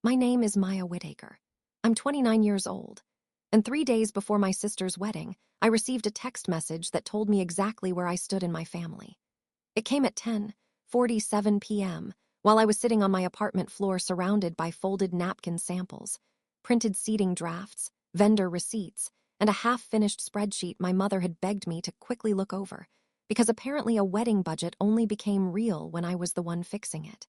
My name is Maya Whitaker. I'm 29 years old. And 3 days before my sister's wedding, I received a text message that told me exactly where I stood in my family. It came at 10:47 p.m., while I was sitting on my apartment floor surrounded by folded napkin samples, printed seating drafts, vendor receipts, and a half-finished spreadsheet my mother had begged me to quickly look over, because apparently a wedding budget only became real when I was the one fixing it.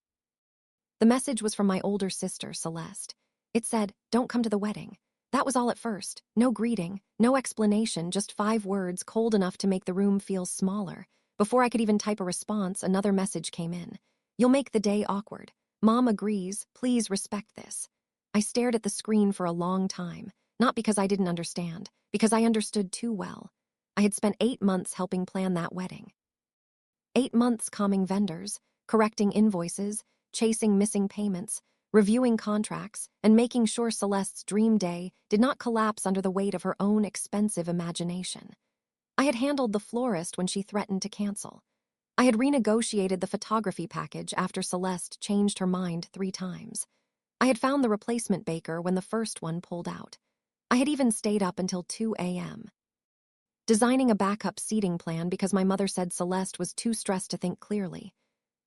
The message was from my older sister, Celeste. It said, "Don't come to the wedding." That was all at first. No greeting, no explanation, just 5 words cold enough to make the room feel smaller. Before I could even type a response, another message came in. "You'll make the day awkward. Mom agrees. Please respect this." I stared at the screen for a long time, not because I didn't understand, because I understood too well. I had spent 8 months helping plan that wedding. 8 months calming vendors, correcting invoices, chasing missing payments, reviewing contracts, and making sure Celeste's dream day did not collapse under the weight of her own expensive imagination. I had handled the florist when she threatened to cancel. I had renegotiated the photography package after Celeste changed her mind 3 times. I had found the replacement baker when the first one pulled out. I had even stayed up until 2 a.m. designing a backup seating plan because my mother said Celeste was too stressed to think clearly.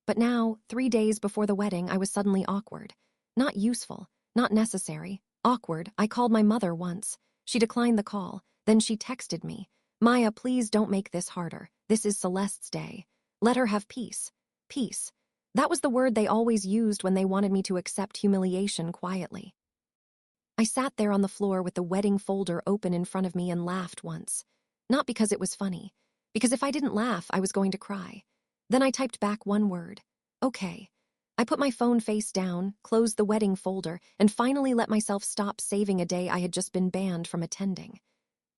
But now, 3 days before the wedding, I was suddenly awkward. Not useful, not necessary, awkward. I called my mother once. She declined the call. Then she texted me, "Maya, please don't make this harder. This is Celeste's day. Let her have peace." Peace. That was the word they always used when they wanted me to accept humiliation quietly. I sat there on the floor with the wedding folder open in front of me and laughed once. Not because it was funny, because if I didn't laugh, I was going to cry. Then I typed back one word. Okay. I put my phone face down, closed the wedding folder, and finally let myself stop saving a day I had just been banned from attending.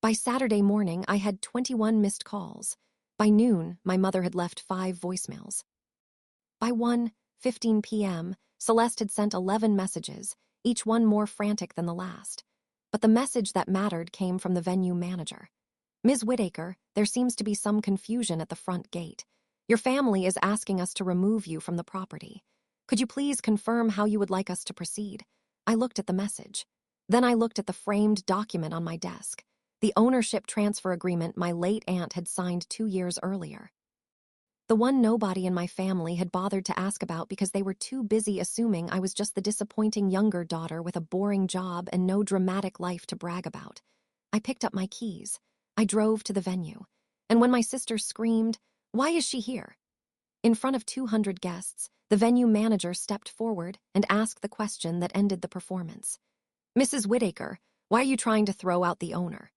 By Saturday morning, I had 21 missed calls. By noon, my mother had left 5 voicemails. By 1:15 p.m., Celeste had sent 11 messages, each one more frantic than the last. But the message that mattered came from the venue manager. "Ms. Whitaker, there seems to be some confusion at the front gate. Your family is asking us to remove you from the property. Could you please confirm how you would like us to proceed?" I looked at the message. Then I looked at the framed document on my desk, the ownership transfer agreement my late aunt had signed 2 years earlier. The one nobody in my family had bothered to ask about because they were too busy assuming I was just the disappointing younger daughter with a boring job and no dramatic life to brag about. I picked up my keys. I drove to the venue. And when my sister screamed, "Why is she here?" in front of 200 guests, the venue manager stepped forward and asked the question that ended the performance. "Mrs. Whitaker, why are you trying to throw out the owner?"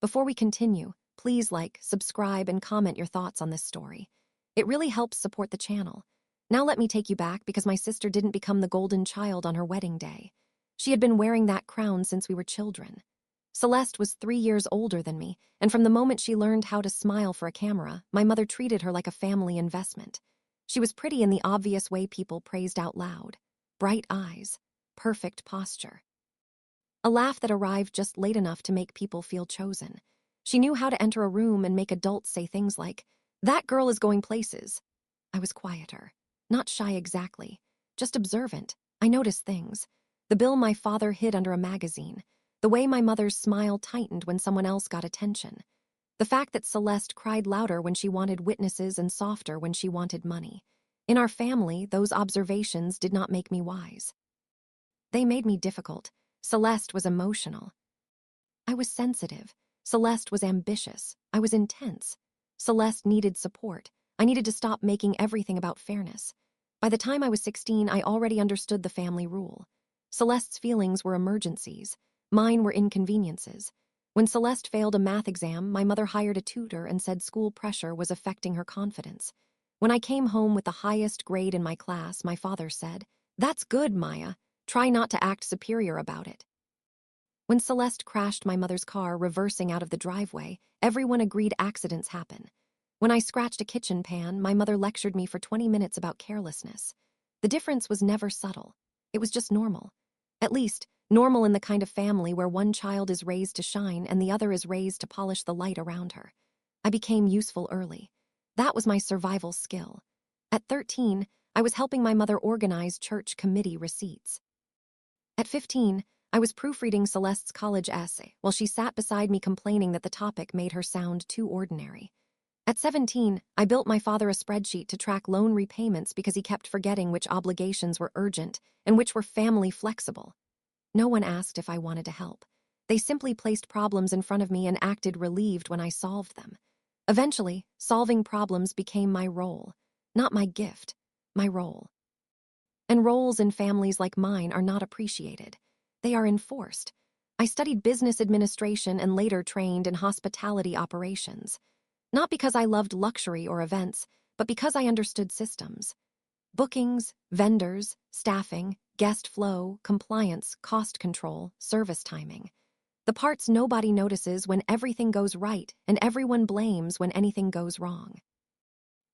Before we continue, please like, subscribe, and comment your thoughts on this story. It really helps support the channel. Now let me take you back because my sister didn't become the golden child on her wedding day. She had been wearing that crown since we were children. Celeste was 3 years older than me, and from the moment she learned how to smile for a camera, my mother treated her like a family investment. She was pretty in the obvious way people praised out loud. Bright eyes, perfect posture. A laugh that arrived just late enough to make people feel chosen. She knew how to enter a room and make adults say things like, "That girl is going places." I was quieter. Not shy exactly, just observant. I noticed things. The bill my father hid under a magazine. The way my mother's smile tightened when someone else got attention. The fact that Celeste cried louder when she wanted witnesses and softer when she wanted money. In our family, those observations did not make me wise. They made me difficult. Celeste was emotional. I was sensitive. Celeste was ambitious. I was intense. Celeste needed support. I needed to stop making everything about fairness. By the time I was 16, I already understood the family rule. Celeste's feelings were emergencies. Mine were inconveniences. When Celeste failed a math exam, my mother hired a tutor and said school pressure was affecting her confidence. When I came home with the highest grade in my class, my father said, "That's good, Maya. Try not to act superior about it." When Celeste crashed my mother's car reversing out of the driveway, everyone agreed accidents happen. When I scratched a kitchen pan, my mother lectured me for 20 minutes about carelessness. The difference was never subtle. It was just normal. At least, normal in the kind of family where one child is raised to shine and the other is raised to polish the light around her. I became useful early. That was my survival skill. At 13, I was helping my mother organize church committee receipts. At 15, I was proofreading Celeste's college essay while she sat beside me complaining that the topic made her sound too ordinary. At 17, I built my father a spreadsheet to track loan repayments because he kept forgetting which obligations were urgent and which were family flexible. No one asked if I wanted to help. They simply placed problems in front of me and acted relieved when I solved them. Eventually, solving problems became my role, not my gift, my role. And roles in families like mine are not appreciated. They are enforced. I studied business administration and later trained in hospitality operations. Not because I loved luxury or events, but because I understood systems. Bookings, vendors, staffing, guest flow, compliance, cost control, service timing. The parts nobody notices when everything goes right and everyone blames when anything goes wrong.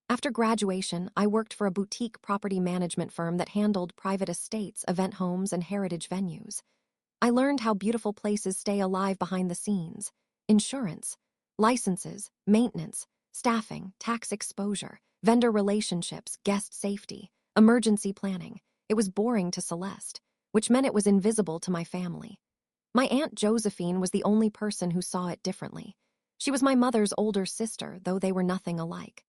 After graduation, I worked for a boutique property management firm that handled private estates, event homes, and heritage venues. I learned how beautiful places stay alive behind the scenes. Insurance, licenses, maintenance, staffing, tax exposure, vendor relationships, guest safety, emergency planning. It was boring to Celeste, which meant it was invisible to my family. My Aunt Josephine was the only person who saw it differently. She was my mother's older sister, though they were nothing alike.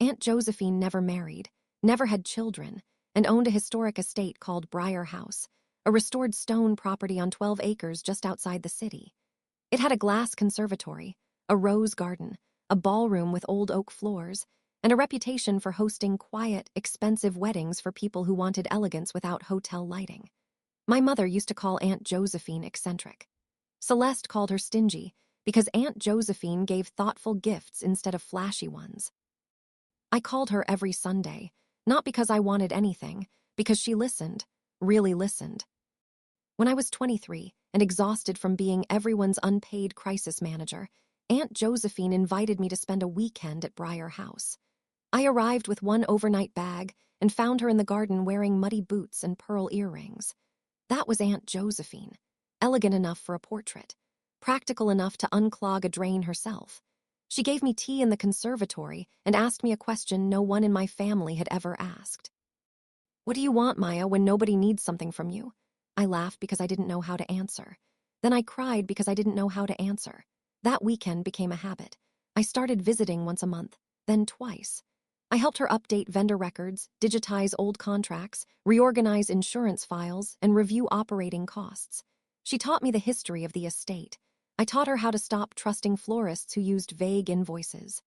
Aunt Josephine never married, never had children, and owned a historic estate called Briar House, a restored stone property on 12 acres just outside the city. It had a glass conservatory, a rose garden, a ballroom with old oak floors, and a reputation for hosting quiet, expensive weddings for people who wanted elegance without hotel lighting. My mother used to call Aunt Josephine eccentric. Celeste called her stingy because Aunt Josephine gave thoughtful gifts instead of flashy ones. I called her every Sunday, not because I wanted anything, because she listened, really listened. When I was 23 and exhausted from being everyone's unpaid crisis manager, Aunt Josephine invited me to spend a weekend at Briar House. I arrived with one overnight bag and found her in the garden wearing muddy boots and pearl earrings. That was Aunt Josephine, elegant enough for a portrait, practical enough to unclog a drain herself. She gave me tea in the conservatory and asked me a question no one in my family had ever asked. "What do you want, Maya, when nobody needs something from you?" I laughed because I didn't know how to answer. Then I cried because I didn't know how to answer. That weekend became a habit. I started visiting once a month, then twice. I helped her update vendor records, digitize old contracts, reorganize insurance files, and review operating costs. She taught me the history of the estate. I taught her how to stop trusting florists who used vague invoices.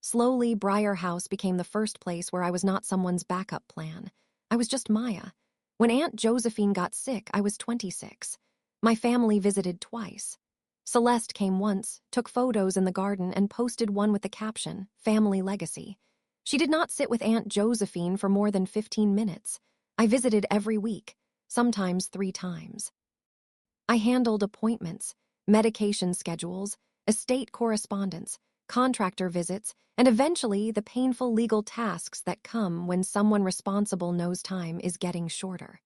Slowly, Briar House became the first place where I was not someone's backup plan. I was just Maya. When Aunt Josephine got sick, I was 26. My family visited twice. Celeste came once, took photos in the garden, and posted one with the caption, "Family Legacy." She did not sit with Aunt Josephine for more than 15 minutes. I visited every week, sometimes 3 times. I handled appointments, medication schedules, estate correspondence, contractor visits, and eventually the painful legal tasks that come when someone responsible knows time is getting shorter.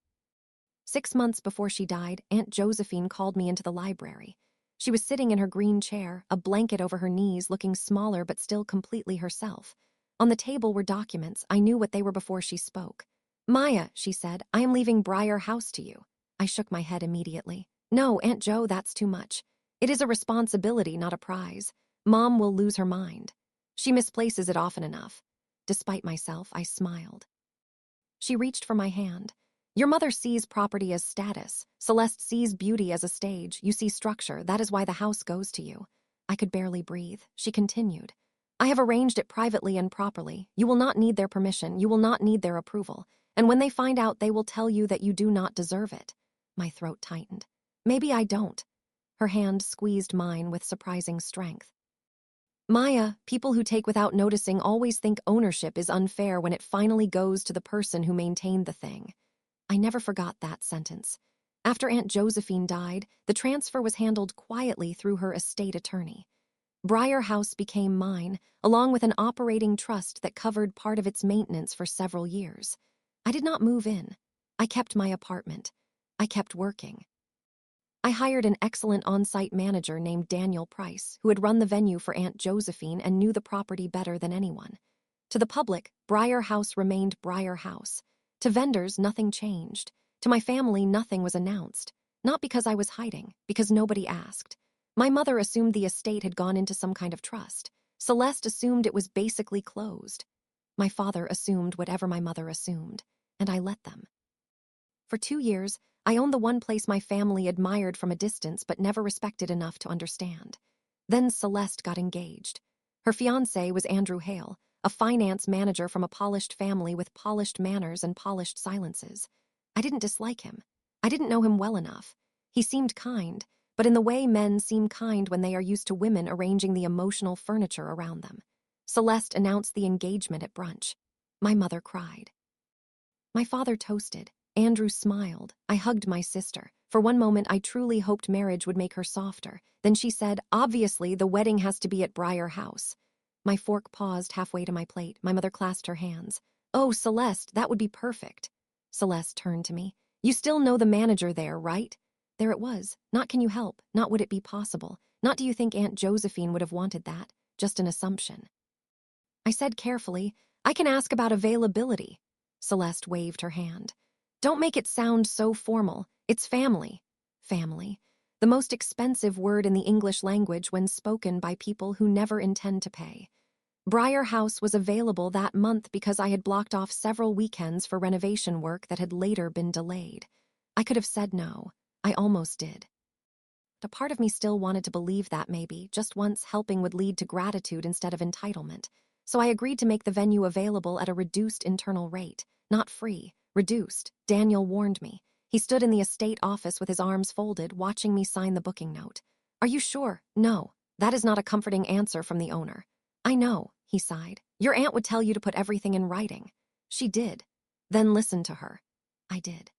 6 months before she died, Aunt Josephine called me into the library. She was sitting in her green chair, a blanket over her knees, looking smaller but still completely herself. On the table were documents. I knew what they were before she spoke. "Maya," she said, "I am leaving Briar House to you." I shook my head immediately. "No, Aunt Jo, that's too much. It is a responsibility, not a prize. Mom will lose her mind. She misplaces it often enough." Despite myself, I smiled. She reached for my hand. "Your mother sees property as status. Celeste sees beauty as a stage. You see structure. That is why the house goes to you." I could barely breathe. She continued. "I have arranged it privately and properly. You will not need their permission. You will not need their approval. And when they find out, they will tell you that you do not deserve it." My throat tightened. "Maybe I don't." Her hand squeezed mine with surprising strength. "Maya, people who take without noticing always think ownership is unfair when it finally goes to the person who maintained the thing." I never forgot that sentence. After Aunt Josephine died, the transfer was handled quietly through her estate attorney. Briar House became mine, along with an operating trust that covered part of its maintenance for several years. I did not move in. I kept my apartment. I kept working. I hired an excellent on-site manager named Daniel Price, who had run the venue for Aunt Josephine and knew the property better than anyone. To the public, Briar House remained Briar House. To vendors, nothing changed. To my family, nothing was announced. Not because I was hiding, because nobody asked. My mother assumed the estate had gone into some kind of trust. Celeste assumed it was basically closed. My father assumed whatever my mother assumed, and I let them. For 2 years, I owned the one place my family admired from a distance but never respected enough to understand. Then Celeste got engaged. Her fiancé was Andrew Hale, a finance manager from a polished family with polished manners and polished silences. I didn't dislike him. I didn't know him well enough. He seemed kind, but in the way men seem kind when they are used to women arranging the emotional furniture around them. Celeste announced the engagement at brunch. My mother cried. My father toasted. Andrew smiled. I hugged my sister. For one moment, I truly hoped marriage would make her softer. Then she said, "Obviously, the wedding has to be at Briar House." My fork paused halfway to my plate. My mother clasped her hands. "Oh, Celeste, that would be perfect." Celeste turned to me. "You still know the manager there, right?" There it was. Not can you help, not would it be possible, not do you think Aunt Josephine would have wanted that, just an assumption. I said carefully, "I can ask about availability." Celeste waved her hand. "Don't make it sound so formal. It's family." Family. The most expensive word in the English language when spoken by people who never intend to pay. Briar House was available that month because I had blocked off several weekends for renovation work that had later been delayed. I could have said no. I almost did. A part of me still wanted to believe that maybe, just once, helping would lead to gratitude instead of entitlement. So I agreed to make the venue available at a reduced internal rate. Not free, reduced. Daniel warned me. He stood in the estate office with his arms folded, watching me sign the booking note. "Are you sure?" "No. That is not a comforting answer from the owner." "I know," he sighed. "Your aunt would tell you to put everything in writing." "She did." "Then listen to her." I did.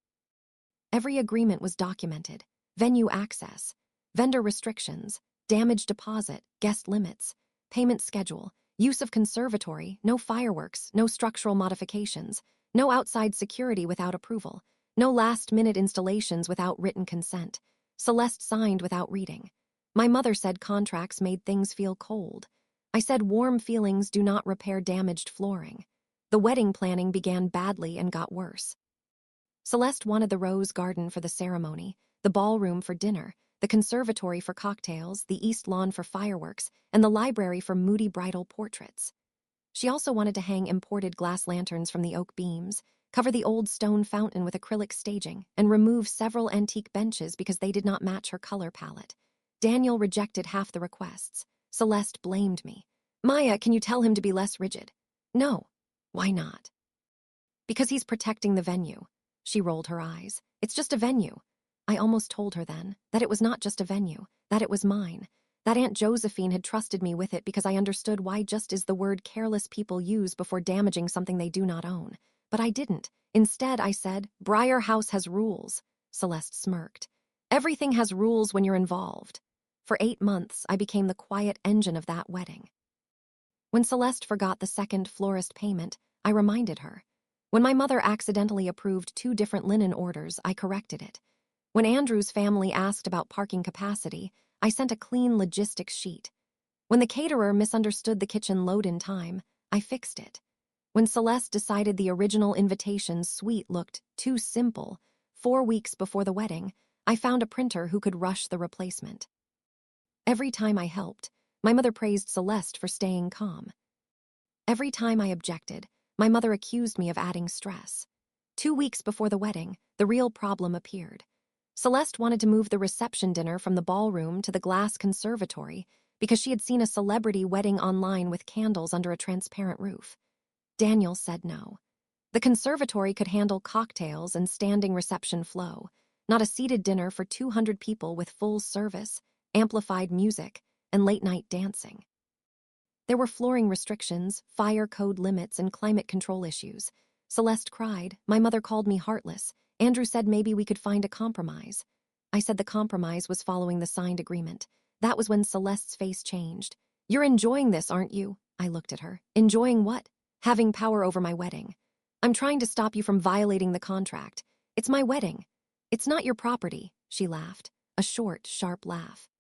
Every agreement was documented. Venue access, vendor restrictions, damage deposit, guest limits, payment schedule, use of conservatory, no fireworks, no structural modifications, no outside security without approval, no last-minute installations without written consent. Celeste signed without reading. My mother said contracts made things feel cold. I said warm feelings do not repair damaged flooring. The wedding planning began badly and got worse. Celeste wanted the rose garden for the ceremony, the ballroom for dinner, the conservatory for cocktails, the east lawn for fireworks, and the library for moody bridal portraits. She also wanted to hang imported glass lanterns from the oak beams, cover the old stone fountain with acrylic staging, and remove several antique benches because they did not match her color palette. Daniel rejected half the requests. Celeste blamed me. "Maya, can you tell him to be less rigid?" "No." "Why not?" "Because he's protecting the venue." She rolled her eyes. "It's just a venue." I almost told her then that it was not just a venue, that it was mine, that Aunt Josephine had trusted me with it because I understood why just is the word careless people use before damaging something they do not own. But I didn't. Instead, I said, "Briar House has rules." Celeste smirked. "Everything has rules when you're involved." For 8 months, I became the quiet engine of that wedding. When Celeste forgot the second florist payment, I reminded her. When my mother accidentally approved 2 different linen orders, I corrected it. When Andrew's family asked about parking capacity, I sent a clean logistics sheet. When the caterer misunderstood the kitchen load-in time, I fixed it. When Celeste decided the original invitation's suite looked too simple, 4 weeks before the wedding, I found a printer who could rush the replacement. Every time I helped, my mother praised Celeste for staying calm. Every time I objected, my mother accused me of adding stress. 2 weeks before the wedding, the real problem appeared. Celeste wanted to move the reception dinner from the ballroom to the glass conservatory because she had seen a celebrity wedding online with candles under a transparent roof. Daniel said no. The conservatory could handle cocktails and standing reception flow, not a seated dinner for 200 people with full service, amplified music, and late-night dancing. There were flooring restrictions, fire code limits, and climate control issues. Celeste cried. My mother called me heartless. Andrew said maybe we could find a compromise. I said the compromise was following the signed agreement. That was when Celeste's face changed. "You're enjoying this, aren't you?" I looked at her. "Enjoying what?" "Having power over my wedding." "I'm trying to stop you from violating the contract. It's my wedding." "It's not your property," she laughed. A short, sharp laugh.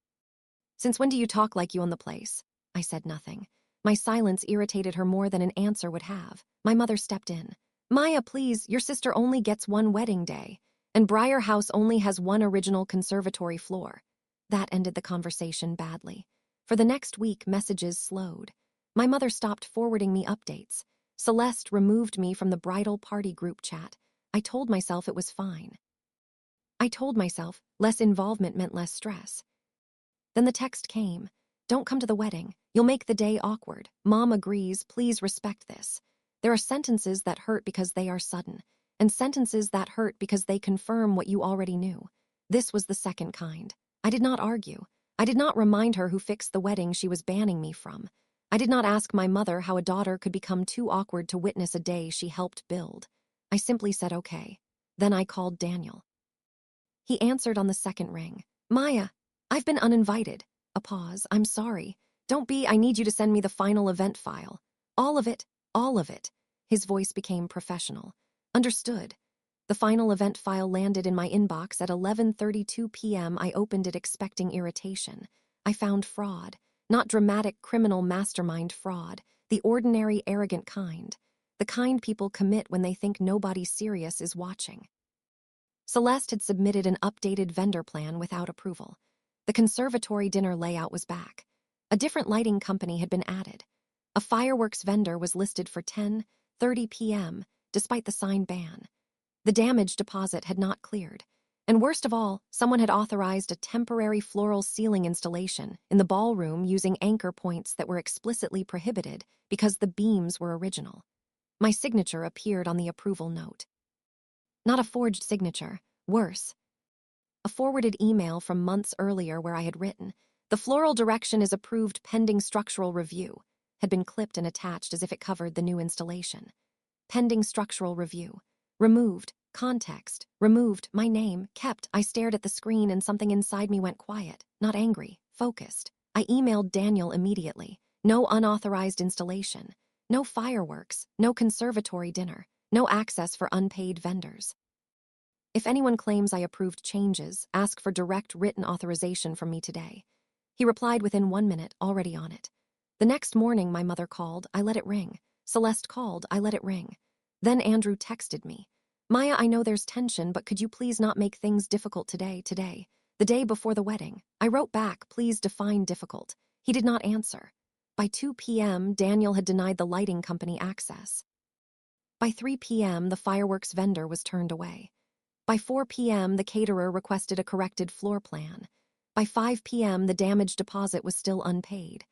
"Since when do you talk like you own the place?" I said nothing. My silence irritated her more than an answer would have. My mother stepped in. "Maya, please, your sister only gets one wedding day." And Briar House only has one original conservatory floor. That ended the conversation badly. For the next week, messages slowed. My mother stopped forwarding me updates. Celeste removed me from the bridal party group chat. I told myself it was fine. I told myself less involvement meant less stress. Then the text came. Don't come to the wedding. You'll make the day awkward. Mom agrees. Please respect this. There are sentences that hurt because they are sudden, and sentences that hurt because they confirm what you already knew. This was the second kind. I did not argue. I did not remind her who fixed the wedding she was banning me from. I did not ask my mother how a daughter could become too awkward to witness a day she helped build. I simply said okay. Then I called Daniel. He answered on the second ring. Maya, I've been uninvited. A pause. I'm sorry. Don't be. I need you to send me the final event file. All of it. All of it. His voice became professional. Understood. The final event file landed in my inbox at 11:32 p.m. I opened it expecting irritation. I found fraud. Not dramatic criminal mastermind fraud. The ordinary arrogant kind. The kind people commit when they think nobody serious is watching. Celeste had submitted an updated vendor plan without approval. The conservatory dinner layout was back. A different lighting company had been added. A fireworks vendor was listed for 10:30 p.m., despite the sign ban. The damage deposit had not cleared. And worst of all, someone had authorized a temporary floral ceiling installation in the ballroom using anchor points that were explicitly prohibited because the beams were original. My signature appeared on the approval note. Not a forged signature. Worse. A forwarded email from months earlier where I had written, "The floral direction is approved pending structural review," had been clipped and attached as if it covered the new installation. Pending structural review. Removed. Context. Removed. My name. Kept. I stared at the screen and something inside me went quiet. Not angry. Focused. I emailed Daniel immediately. No unauthorized installation. No fireworks. No conservatory dinner. No access for unpaid vendors. If anyone claims I approved changes, ask for direct written authorization from me today. He replied within 1 minute, already on it. The next morning, my mother called. I let it ring. Celeste called. I let it ring. Then Andrew texted me. Maya, I know there's tension, but could you please not make things difficult today, the day before the wedding? I wrote back, please define difficult. He did not answer. By 2 p.m., Daniel had denied the lighting company access. By 3 p.m., the fireworks vendor was turned away. By 4 p.m., the caterer requested a corrected floor plan. By 5 p.m., the damage deposit was still unpaid.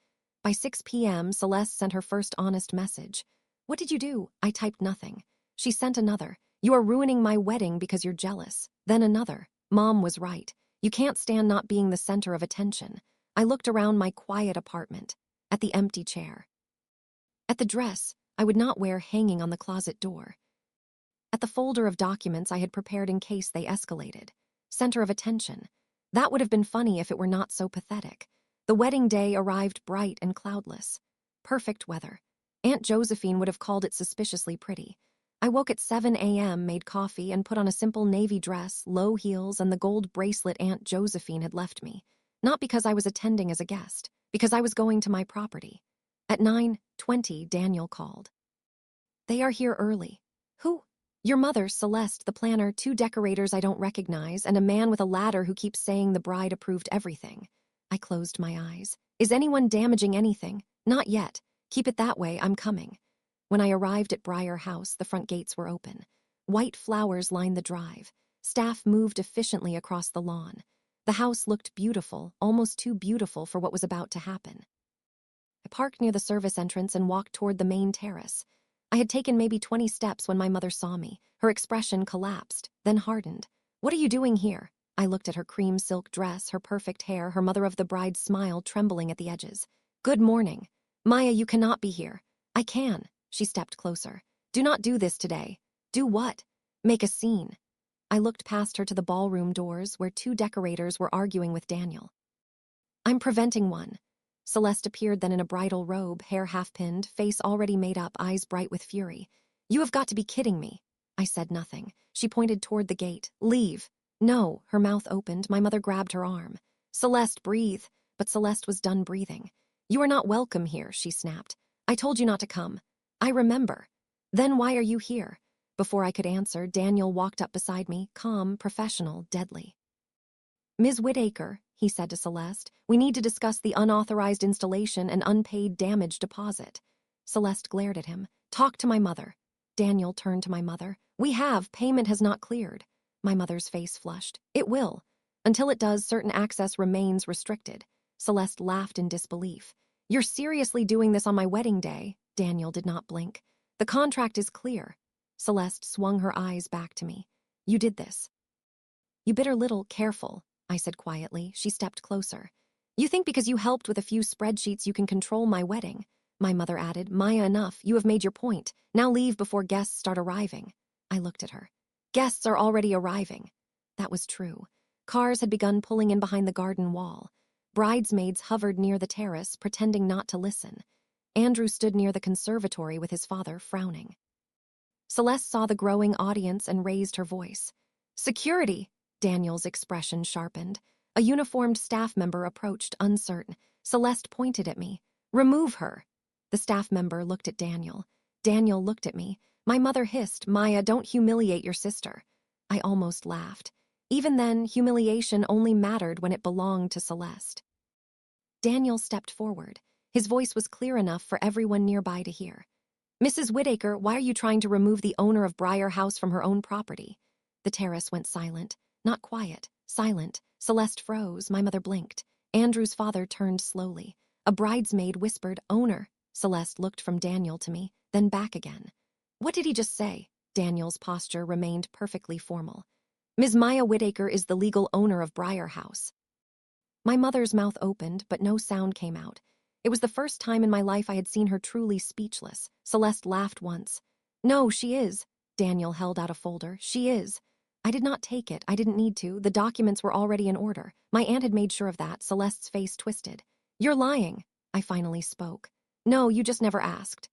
By 6 p.m., Celeste sent her first honest message. What did you do? I typed nothing. She sent another. You are ruining my wedding because you're jealous. Then another. Mom was right. You can't stand not being the center of attention. I looked around my quiet apartment. At the empty chair. At the dress I would not wear hanging on the closet door. At the folder of documents I had prepared in case they escalated. Center of attention. That would have been funny if it were not so pathetic. The wedding day arrived bright and cloudless. Perfect weather. Aunt Josephine would have called it suspiciously pretty. I woke at 7 a.m., made coffee, and put on a simple navy dress, low heels, and the gold bracelet Aunt Josephine had left me. Not because I was attending as a guest, because I was going to my property. At 9:20, Daniel called. They are here early. Who? Your mother, Celeste, the planner, 2 decorators I don't recognize, and a man with a ladder who keeps saying the bride approved everything. I closed my eyes. Is anyone damaging anything? Not yet. Keep it that way, I'm coming. When I arrived at Briar House, the front gates were open. White flowers lined the drive. Staff moved efficiently across the lawn. The house looked beautiful, almost too beautiful for what was about to happen. I parked near the service entrance and walked toward the main terrace. I had taken maybe 20 steps when my mother saw me. Her expression collapsed, then hardened. What are you doing here? I looked at her cream silk dress, her perfect hair, her mother-of-the-bride smile trembling at the edges. Good morning. Maya, you cannot be here. I can. She stepped closer. Do not do this today. Do what? Make a scene. I looked past her to the ballroom doors where 2 decorators were arguing with Daniel. I'm preventing one. Celeste appeared then in a bridal robe, hair half-pinned, face already made up, eyes bright with fury. You have got to be kidding me. I said nothing. She pointed toward the gate. Leave. No. Her mouth opened. My mother grabbed her arm. Celeste, breathe. But Celeste was done breathing. You are not welcome here, she snapped. I told you not to come. I remember. Then why are you here? Before I could answer, Daniel walked up beside me, calm, professional, deadly. "Ms. Whitaker," he said to Celeste, "we need to discuss the unauthorized installation and unpaid damage deposit." Celeste glared at him. "Talk to my mother." Daniel turned to my mother. Payment has not cleared." My mother's face flushed. "It will. Until it does, certain access remains restricted." Celeste laughed in disbelief. "You're seriously doing this on my wedding day?" Daniel did not blink. "The contract is clear." Celeste swung her eyes back to me. "You did this." "You bitter little careful," I said quietly. She stepped closer. "You think because you helped with a few spreadsheets you can control my wedding?" My mother added, "Maya, enough. You have made your point. Now leave before guests start arriving." I looked at her. "Guests are already arriving." That was true. Cars had begun pulling in behind the garden wall. Bridesmaids hovered near the terrace, pretending not to listen. Andrew stood near the conservatory with his father, frowning. Celeste saw the growing audience and raised her voice. "Security!" Daniel's expression sharpened. A uniformed staff member approached, uncertain. Celeste pointed at me. "Remove her." The staff member looked at Daniel. Daniel looked at me. My mother hissed, "Maya, don't humiliate your sister." I almost laughed. Even then, humiliation only mattered when it belonged to Celeste. Daniel stepped forward. His voice was clear enough for everyone nearby to hear. "Mrs. Whitaker, why are you trying to remove the owner of Briar House from her own property?" The terrace went silent. Not quiet, silent. Celeste froze. My mother blinked. Andrew's father turned slowly. A bridesmaid whispered, "Owner." Celeste looked from Daniel to me, then back again. "What did he just say?" Daniel's posture remained perfectly formal. "Ms. Maya Whitaker is the legal owner of Briar House." My mother's mouth opened, but no sound came out. It was the first time in my life I had seen her truly speechless. Celeste laughed once. "No, she is." Daniel held out a folder. "She is." I did not take it. I didn't need to. The documents were already in order. My aunt had made sure of that. Celeste's face twisted. "You're lying." I finally spoke. "No, you just never asked."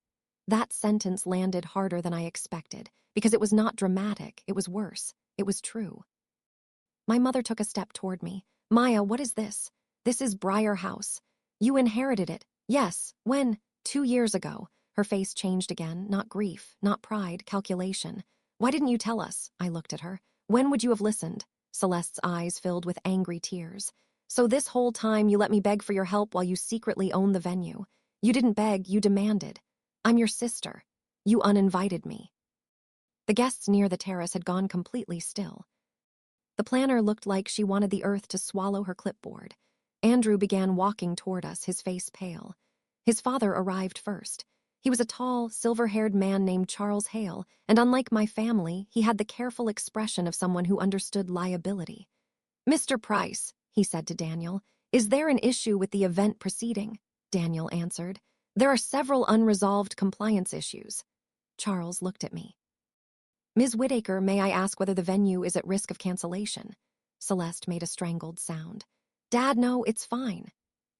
That sentence landed harder than I expected, because it was not dramatic. It was worse. It was true. My mother took a step toward me. "Maya, what is this?" "This is Briar House." "You inherited it." "Yes. When?" "2 years ago." Her face changed again. Not grief, not pride, calculation. "Why didn't you tell us?" I looked at her. "When would you have listened?" Celeste's eyes filled with angry tears. "So this whole time you let me beg for your help while you secretly own the venue. You didn't beg, you demanded. I'm your sister. You uninvited me." The guests near the terrace had gone completely still. The planner looked like she wanted the earth to swallow her clipboard. Andrew began walking toward us, his face pale. His father arrived first. He was a tall, silver-haired man named Charles Hale, and unlike my family, he had the careful expression of someone who understood liability. "Mr. Price," he said to Daniel, "is there an issue with the event proceeding?" Daniel answered, "There are several unresolved compliance issues." Charles looked at me. "Ms. Whitaker, may I ask whether the venue is at risk of cancellation?" Celeste made a strangled sound. "Dad, no, it's fine."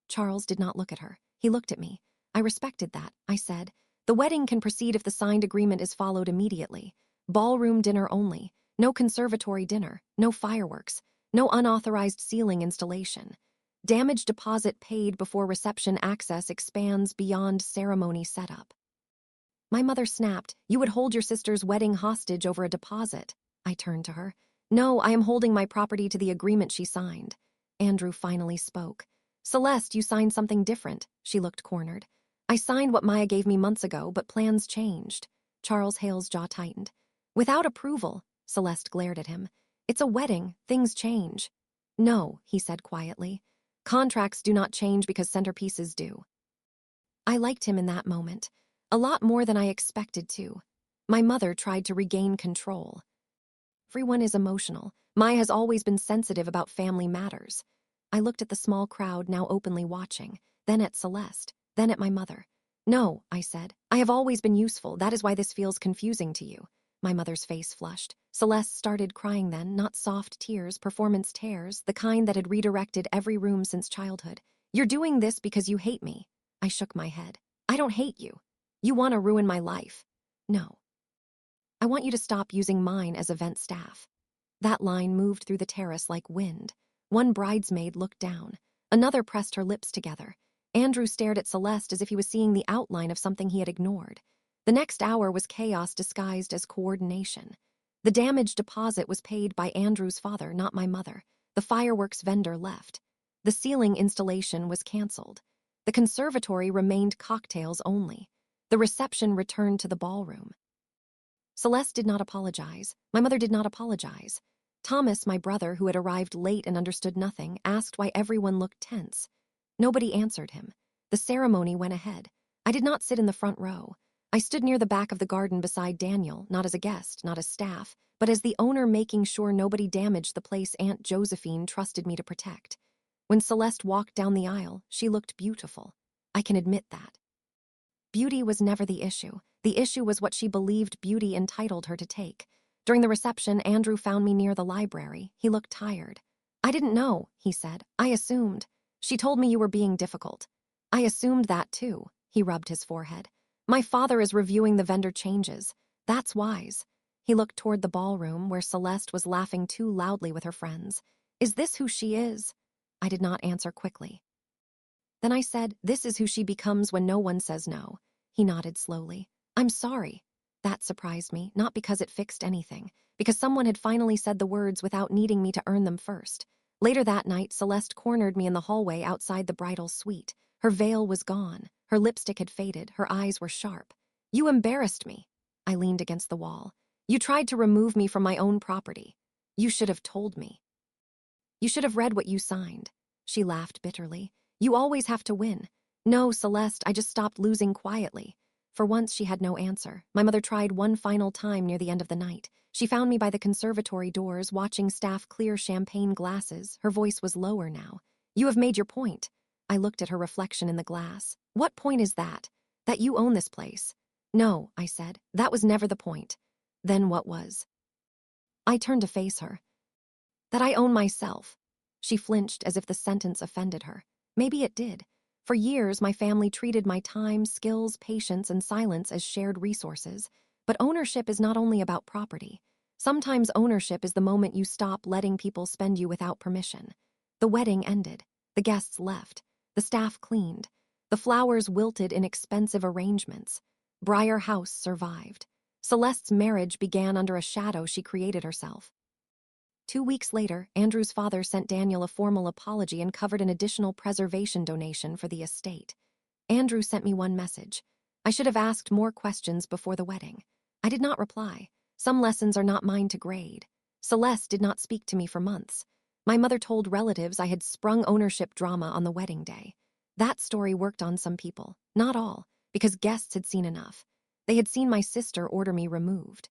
Charles did not look at her. He looked at me. I respected that. I said, "The wedding can proceed if the signed agreement is followed immediately. Ballroom dinner only. No conservatory dinner. No fireworks. No unauthorized ceiling installation. Damage deposit paid before reception access expands beyond ceremony setup." My mother snapped, "You would hold your sister's wedding hostage over a deposit." I turned to her. "No, I am holding my property to the agreement she signed." Andrew finally spoke. "Celeste, you signed something different." She looked cornered. "I signed what Maya gave me months ago, but plans changed." Charles Hale's jaw tightened. "Without approval," Celeste glared at him. "It's a wedding. Things change." "No," he said quietly. "Contracts do not change because centerpieces do." I liked him in that moment. A lot more than I expected to. My mother tried to regain control. Everyone is emotional. Maya has always been sensitive about family matters. I looked at the small crowd now openly watching, then at Celeste, then at my mother. "No," I said. "I have always been useful. That is why this feels confusing to you." My mother's face flushed. Celeste started crying then, not soft tears, performance tears, the kind that had redirected every room since childhood. "You're doing this because you hate me." I shook my head. "I don't hate you. You want to ruin my life." "No. I want you to stop using mine as event staff." That line moved through the terrace like wind. One bridesmaid looked down. Another pressed her lips together. Andrew stared at Celeste as if he was seeing the outline of something he had ignored. The next hour was chaos disguised as coordination. The damage deposit was paid by Andrew's father, not my mother. The fireworks vendor left. The ceiling installation was canceled. The conservatory remained cocktails only. The reception returned to the ballroom. Celeste did not apologize. My mother did not apologize. Thomas, my brother, who had arrived late and understood nothing, asked why everyone looked tense. Nobody answered him. The ceremony went ahead. I did not sit in the front row. I stood near the back of the garden beside Daniel, not as a guest, not as staff, but as the owner, making sure nobody damaged the place Aunt Josephine trusted me to protect. When Celeste walked down the aisle, she looked beautiful. I can admit that. Beauty was never the issue. The issue was what she believed beauty entitled her to take. During the reception, Andrew found me near the library. He looked tired. "I didn't know," he said. "I assumed. She told me you were being difficult." "I assumed that too," he rubbed his forehead. "My father is reviewing the vendor changes. That's wise." He looked toward the ballroom where Celeste was laughing too loudly with her friends. "Is this who she is?" I did not answer quickly. Then I said, "This is who she becomes when no one says no." He nodded slowly. "I'm sorry." That surprised me, not because it fixed anything, because someone had finally said the words without needing me to earn them first. Later that night, Celeste cornered me in the hallway outside the bridal suite. Her veil was gone. Her lipstick had faded. Her eyes were sharp. "You embarrassed me." I leaned against the wall. "You tried to remove me from my own property. You should have told me. You should have read what you signed." She laughed bitterly. "You always have to win." "No, Celeste, I just stopped losing quietly." For once, she had no answer. My mother tried one final time near the end of the night. She found me by the conservatory doors, watching staff clear champagne glasses. Her voice was lower now. "You have made your point." I looked at her reflection in the glass. "What point is that? That you own this place?" "No," I said. "That was never the point." "Then what was?" I turned to face her. "That I own myself." She flinched as if the sentence offended her. Maybe it did. For years, my family treated my time, skills, patience, and silence as shared resources. But ownership is not only about property. Sometimes ownership is the moment you stop letting people spend you without permission. The wedding ended. The guests left. The staff cleaned. The flowers wilted in expensive arrangements. Briar House survived. Celeste's marriage began under a shadow she created herself. 2 weeks later, Andrew's father sent Daniel a formal apology and covered an additional preservation donation for the estate. Andrew sent me one message. I should have asked more questions before the wedding. I did not reply. Some lessons are not mine to grade. Celeste did not speak to me for months. My mother told relatives I had sprung ownership drama on the wedding day. That story worked on some people, not all, because guests had seen enough. They had seen my sister order me removed.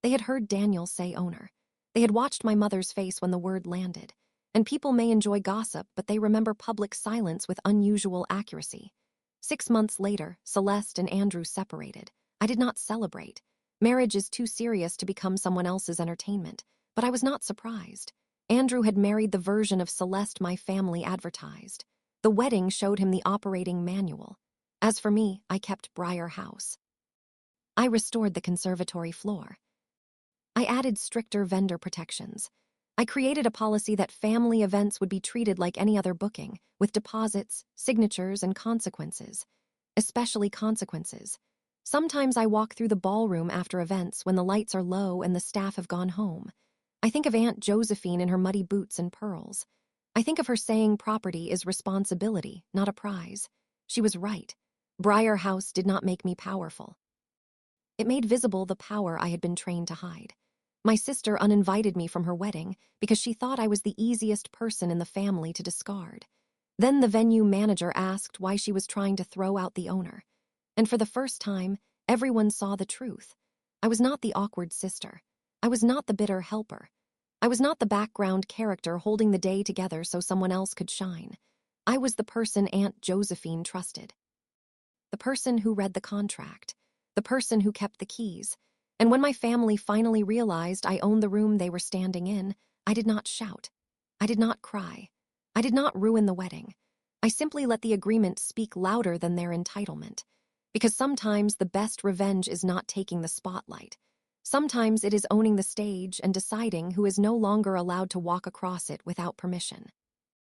They had heard Daniel say owner. They had watched my mother's face when the word landed. And people may enjoy gossip, but they remember public silence with unusual accuracy. 6 months later, Celeste and Andrew separated. I did not celebrate. Marriage is too serious to become someone else's entertainment. But I was not surprised. Andrew had married the version of Celeste my family advertised. The wedding showed him the operating manual. As for me, I kept Briar House. I restored the conservatory floor. I added stricter vendor protections. I created a policy that family events would be treated like any other booking, with deposits, signatures, and consequences. Especially consequences. Sometimes I walk through the ballroom after events when the lights are low and the staff have gone home. I think of Aunt Josephine in her muddy boots and pearls. I think of her saying property is responsibility, not a prize. She was right. Briar House did not make me powerful. It made visible the power I had been trained to hide. My sister uninvited me from her wedding because she thought I was the easiest person in the family to discard. Then the venue manager asked why she was trying to throw out the owner. And for the first time, everyone saw the truth. I was not the awkward sister. I was not the bitter helper. I was not the background character holding the day together so someone else could shine. I was the person Aunt Josephine trusted. The person who read the contract. The person who kept the keys. And when my family finally realized I owned the room they were standing in, I did not shout. I did not cry. I did not ruin the wedding. I simply let the agreement speak louder than their entitlement. Because sometimes the best revenge is not taking the spotlight. Sometimes it is owning the stage and deciding who is no longer allowed to walk across it without permission.